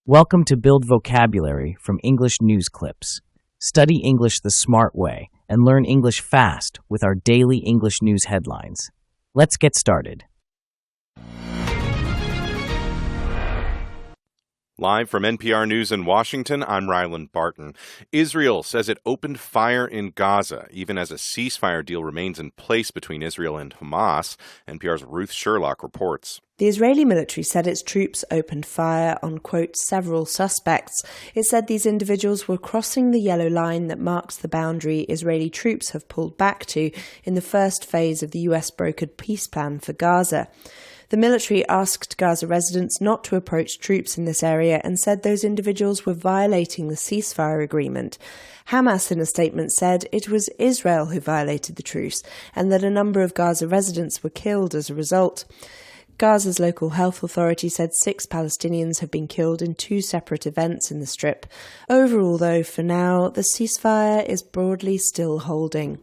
Welcome to Build Vocabulary from English News Clips. Study English the smart way and learn English fast with our daily English news headlines. Let's get started. Live from NPR News in Washington, I'm Ryland Barton. Israel says it opened fire in Gaza, even as a ceasefire deal remains in place between Israel and Hamas. NPR's Ruth Sherlock reports. The Israeli military said its troops opened fire on, quote, several suspects. It said these individuals were crossing the yellow line that marks the boundary Israeli troops have pulled back to in the first phase of the US-brokered peace plan for Gaza. The military asked Gaza residents not to approach troops in this area and said those individuals were violating the ceasefire agreement. Hamas in a statement said it was Israel who violated the truce and that a number of Gaza residents were killed as a result. Gaza's local health authority said 6 Palestinians have been killed in 2 separate events in the Strip. Overall, though, for now, the ceasefire is broadly still holding.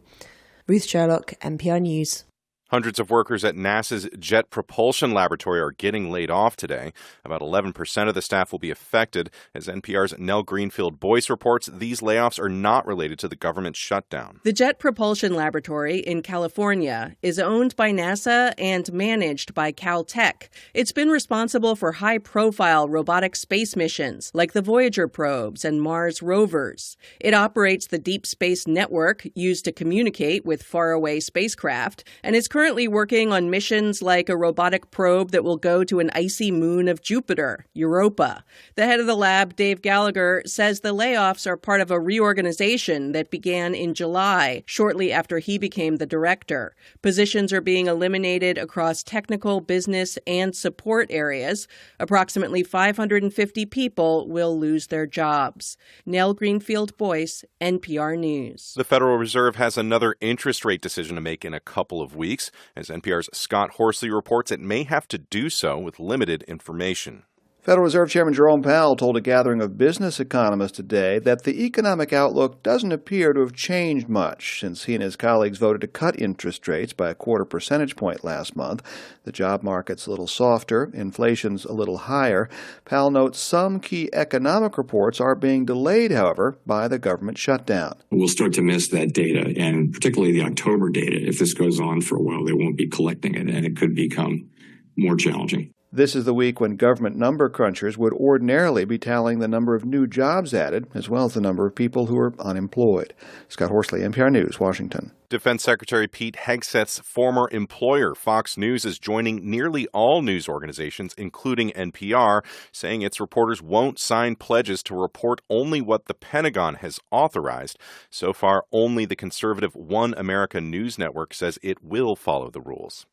Ruth Sherlock, NPR News. Hundreds of workers at NASA's Jet Propulsion Laboratory are getting laid off today. About 11% of the staff will be affected. As NPR's Nell Greenfield-Boyce reports, these layoffs are not related to the government shutdown. The Jet Propulsion Laboratory in California is owned by NASA and managed by Caltech. It's been responsible for high-profile robotic space missions like the Voyager probes and Mars rovers. It operates the Deep Space Network used to communicate with faraway spacecraft, and is currently working on missions like a robotic probe that will go to an icy moon of Jupiter, Europa. The head of the lab, Dave Gallagher, says the layoffs are part of a reorganization that began in July, shortly after he became the director. Positions are being eliminated across technical, business, and support areas. Approximately 550 people will lose their jobs. Nell Greenfield-Boyce, NPR News. The Federal Reserve has another interest rate decision to make in a couple of weeks. As NPR's Scott Horsley reports, it may have to do so with limited information. Federal Reserve Chairman Jerome Powell told a gathering of business economists today that the economic outlook doesn't appear to have changed much since he and his colleagues voted to cut interest rates by a 0.25 percentage point last month. The job market's a little softer, inflation's a little higher. Powell notes some key economic reports are being delayed, however, by the government shutdown. We'll start to miss that data, and particularly the October data. If this goes on for a while, they won't be collecting it, and it could become more challenging. This is the week when government number crunchers would ordinarily be tallying the number of new jobs added, as well as the number of people who are unemployed. Scott Horsley, NPR News, Washington. Defense Secretary Pete Hegseth's former employer, Fox News, is joining nearly all news organizations, including NPR, saying its reporters won't sign pledges to report only what the Pentagon has authorized. So far, only the conservative One America News Network says it will follow the rules.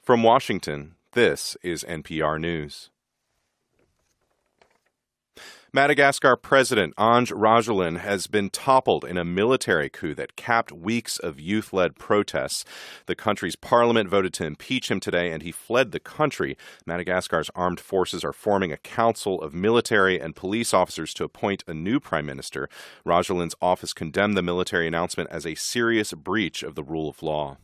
From Washington, this is NPR News. Madagascar President Ange Rajoelina has been toppled in a military coup that capped weeks of youth-led protests. The country's parliament voted to impeach him today, and he fled the country. Madagascar's armed forces are forming a council of military and police officers to appoint a new prime minister. Rajoelina's office condemned the military announcement as a serious breach of the rule of law.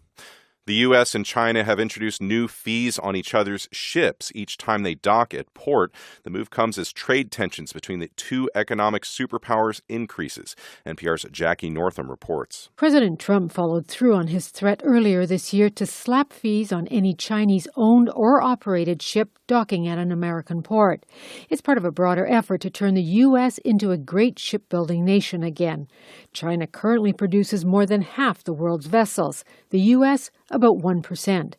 The U.S. and China have introduced new fees on each other's ships each time they dock at port. The move comes as trade tensions between the two economic superpowers increases. NPR's Jackie Northam reports. President Trump followed through on his threat earlier this year to slap fees on any Chinese-owned or operated ship docking at an American port. It's part of a broader effort to turn the U.S. into a great shipbuilding nation again. China currently produces more than half the world's vessels. The U.S. about 1%.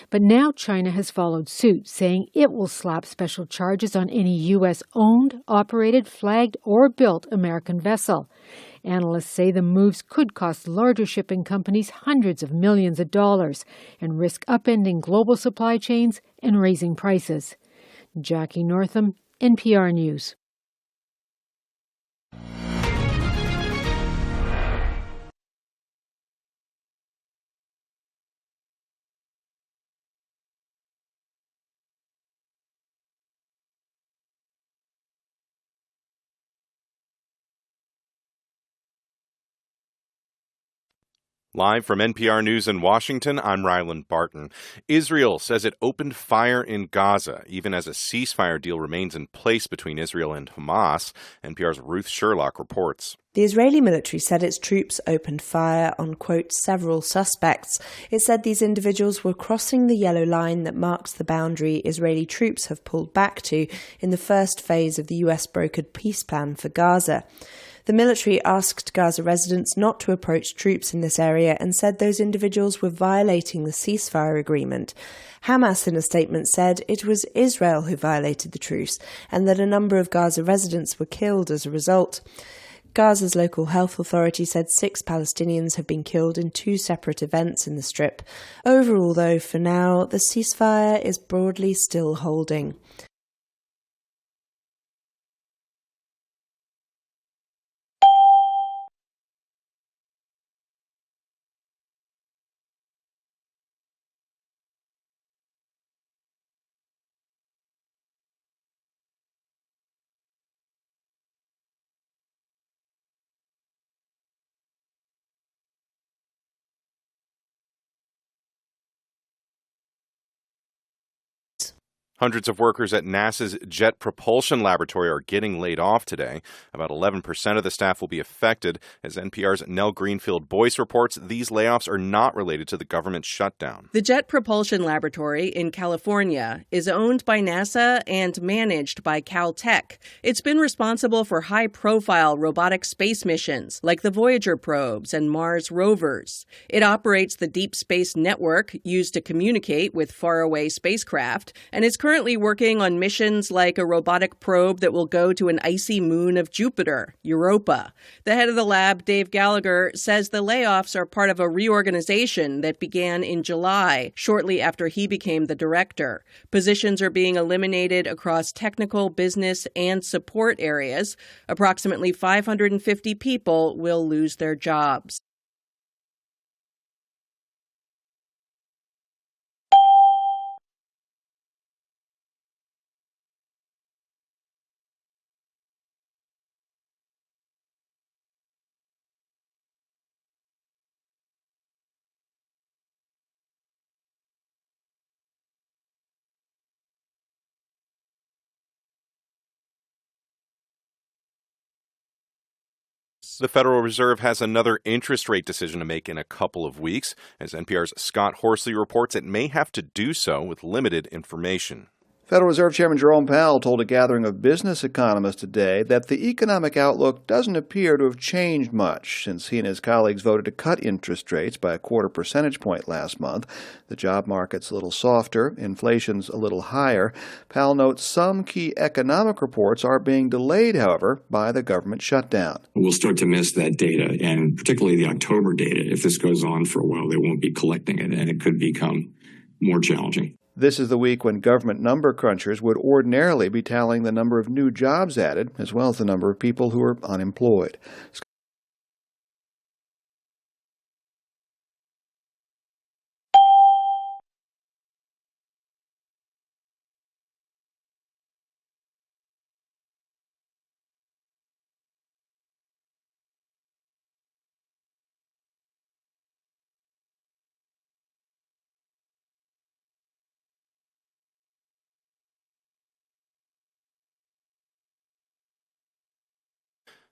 But now China has followed suit, saying it will slap special charges on any U.S.-owned, operated, flagged, or built American vessel. Analysts say the moves could cost larger shipping companies hundreds of millions of dollars and risk upending global supply chains and raising prices. Jackie Northam, NPR News. Live from NPR News in Washington, I'm Ryland Barton. Israel says it opened fire in Gaza, even as a ceasefire deal remains in place between Israel and Hamas. NPR's Ruth Sherlock reports. The Israeli military said its troops opened fire on, quote, several suspects. It said these individuals were crossing the yellow line that marks the boundary Israeli troops have pulled back to in the first phase of the US-brokered peace plan for Gaza. The military asked Gaza residents not to approach troops in this area and said those individuals were violating the ceasefire agreement. Hamas in a statement said it was Israel who violated the truce and that a number of Gaza residents were killed as a result. Gaza's local health authority said 6 Palestinians have been killed in 2 separate events in the Strip. Overall, though, for now, the ceasefire is broadly still holding. Hundreds of workers at NASA's Jet Propulsion Laboratory are getting laid off today. About 11% of the staff will be affected. As NPR's Nell Greenfield-Boyce reports, these layoffs are not related to the government shutdown. The Jet Propulsion Laboratory in California is owned by NASA and managed by Caltech. It's been responsible for high-profile robotic space missions like the Voyager probes and Mars rovers. It operates the Deep Space Network used to communicate with faraway spacecraft, and is currently working on missions like a robotic probe that will go to an icy moon of Jupiter, Europa. The head of the lab, Dave Gallagher, says the layoffs are part of a reorganization that began in July, shortly after he became the director. Positions are being eliminated across technical, business, and support areas. Approximately 550 people will lose their jobs. The Federal Reserve has another interest rate decision to make in a couple of weeks. As NPR's Scott Horsley reports, it may have to do so with limited information. Federal Reserve Chairman Jerome Powell told a gathering of business economists today that the economic outlook doesn't appear to have changed much since he and his colleagues voted to cut interest rates by a quarter percentage point last month. The job market's a little softer, inflation's a little higher. Powell notes some key economic reports are being delayed, however, by the government shutdown. We'll start to miss that data, and particularly the October data. If this goes on for a while, they won't be collecting it, and it could become more challenging. This is the week when government number crunchers would ordinarily be tallying the number of new jobs added, as well as the number of people who are unemployed.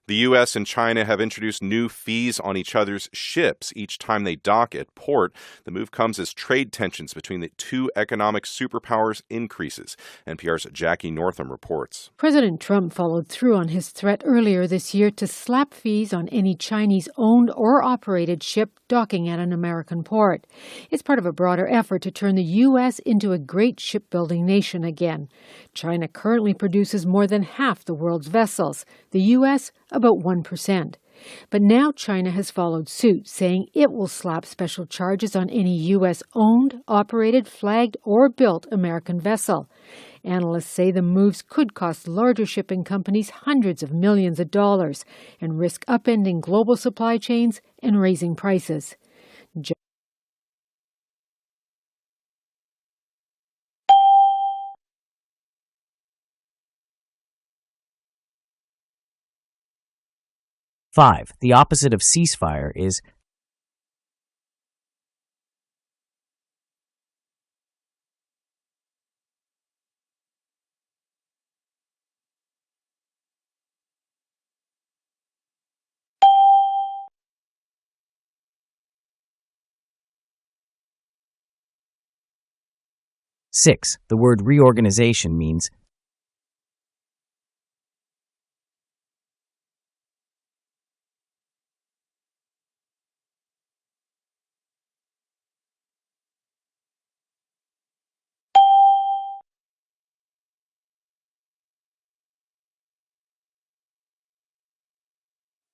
The U.S. and China have introduced new fees on each other's ships each time they dock at port. The move comes as trade tensions between the two economic superpowers increases. NPR's Jackie Northam reports. President Trump followed through on his threat earlier this year to slap fees on any Chinese-owned or operated ship docking at an American port. It's part of a broader effort to turn the U.S. into a great shipbuilding nation again. China currently produces more than half the world's vessels. The U.S. about 1%. But now China has followed suit, saying it will slap special charges on any U.S.-owned, operated, flagged, or built American vessel. Analysts say the moves could cost larger shipping companies hundreds of millions of dollars and risk upending global supply chains and raising prices. Five, the opposite of ceasefire is 6. The word reorganization means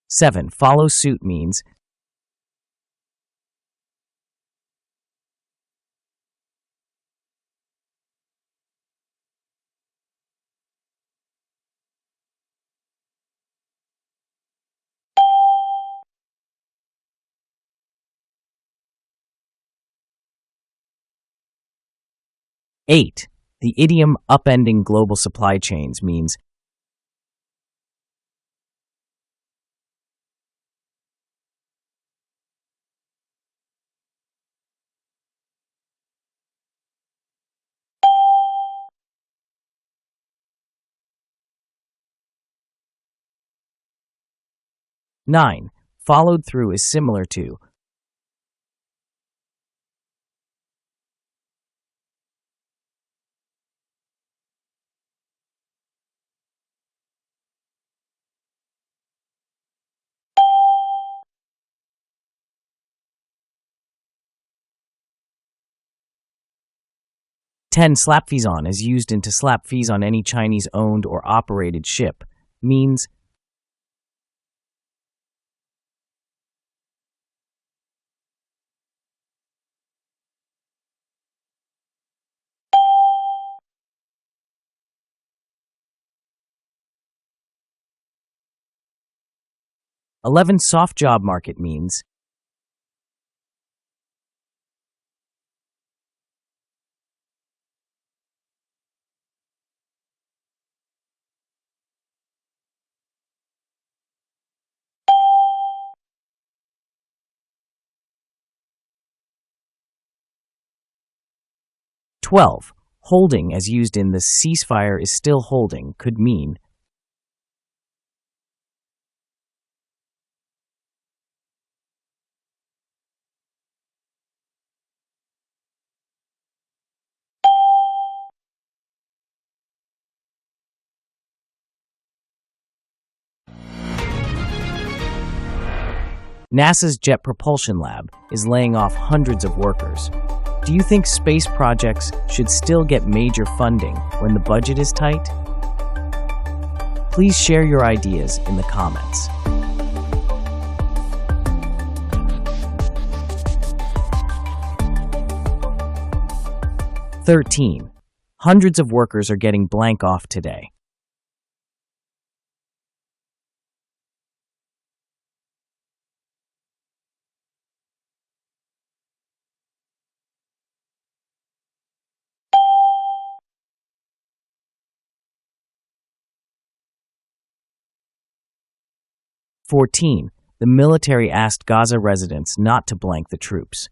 7. Follow suit means 8. The idiom upending global supply chains means 9. Followed through is similar to 10. Slap fees on is used in to slap fees on any Chinese-owned or operated ship, means 11. Soft job market means 12. Holding, as used in the ceasefire is still holding, could mean 'NASA's Jet Propulsion Lab is laying off hundreds of workers. Do you think space projects should still get major funding when the budget is tight? Please share your ideas in the comments. "13. Hundreds of workers are getting blank off today. "14. The military asked Gaza residents not to blank the troops.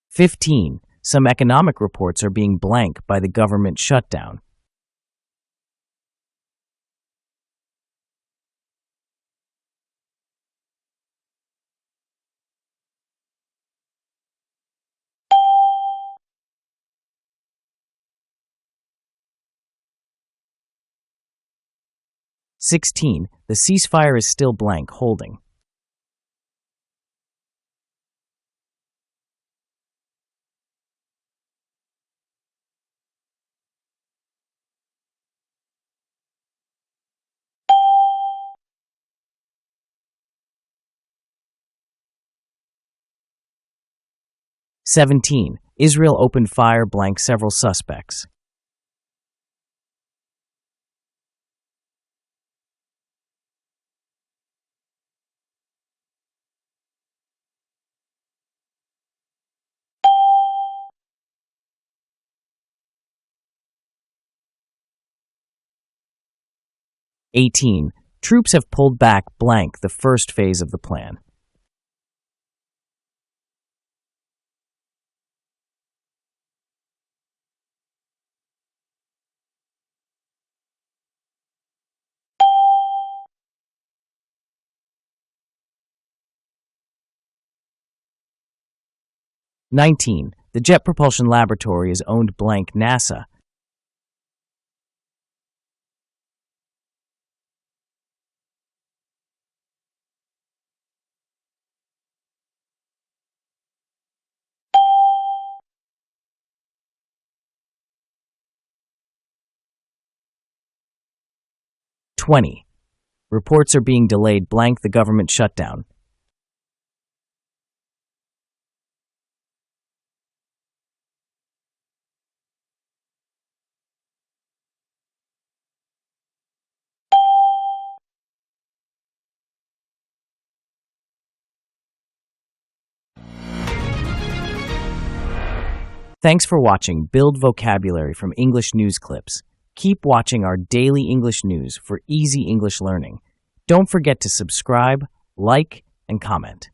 "15. Some economic reports are being blank by the government shutdown. "16. The ceasefire is still blank holding. "17. Israel opened fire blank several suspects. "18. Troops have pulled back blank the first phase of the plan. 19. The Jet Propulsion Laboratory is owned blank NASA. 20. Reports are being delayed blank the government shutdown. 'Thanks for watching Build Vocabulary from English News Clips. Keep watching our daily English news for easy English learning. Don't forget to subscribe, like, and comment.